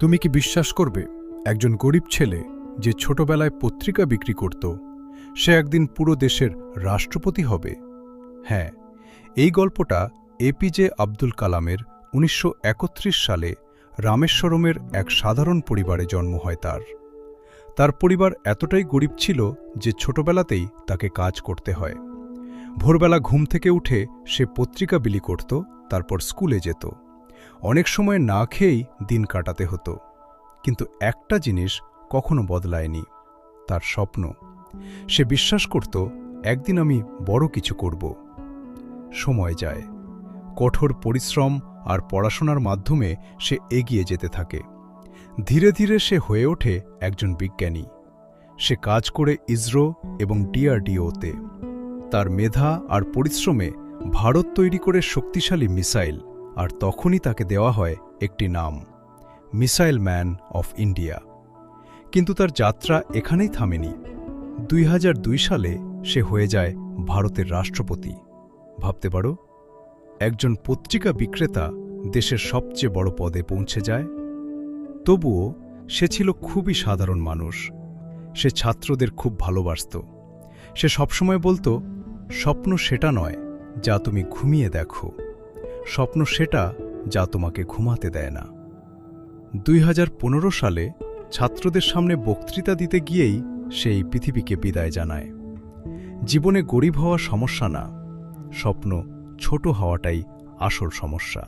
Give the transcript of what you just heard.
তুমি কি বিশ্বাস করবে, একজন গরিব ছেলে যে ছোটবেলায় পত্রিকা বিক্রি করত, সে একদিন পুরো দেশের রাষ্ট্রপতি হবে? হ্যাঁ, এই গল্পটা এপিজে আব্দুল কালামের ১৯৩১ সালে রামেশ্বরমের এক সাধারণ পরিবারে জন্ম হয় তার পরিবার এতটাই গরিব ছিল যে ছোটবেলাতেই তাকে কাজ করতে হয়। ভোরবেলা ঘুম থেকে উঠে সে পত্রিকা বিলি করত, তারপর স্কুলে যেত। অনেক সময় না খেয়েই দিন কাটাতে হতো। কিন্তু একটা জিনিস কখনো বদলায়নি, তার স্বপ্ন। সে বিশ্বাস করত, একদিন আমি বড় কিছু করব। সময় যায়, কঠোর পরিশ্রম আর পড়াশোনার মাধ্যমে সে এগিয়ে যেতে থাকে। ধীরে ধীরে সে হয়ে ওঠে একজন বিজ্ঞানী। সে কাজ করে ইসরো এবং ডিআরডিওতে। তার মেধা আর পরিশ্রমে ভারত তৈরি করে শক্তিশালী মিসাইল, আর তখনই তাকে দেওয়া হয় একটি নাম, মিসাইল ম্যান অফ ইন্ডিয়া। কিন্তু তার যাত্রা এখানেই থামেনি। ২০০২ সালে সে হয়ে যায় ভারতের রাষ্ট্রপতি। ভাবতে পারো, একজন পত্রিকা বিক্রেতা দেশের সবচেয়ে বড় পদে পৌঁছে যায়। তবুও সে ছিল খুবই সাধারণ মানুষ। সে ছাত্রদের খুব ভালোবাসত। সে সবসময় বলতো, স্বপ্ন সেটা নয় যা তুমি ঘুমিয়ে দেখো, স্বপ্ন সেটা যা তোমাকে ঘুমাতে দেয় না। ২০১৫ সালে ছাত্রদের সামনে বক্তৃতা দিতে গিয়েই সেই পৃথিবীকে বিদায় জানায়। জীবনে গরিব হওয়া সমস্যা না, স্বপ্ন ছোট হওয়াটাই আসল সমস্যা।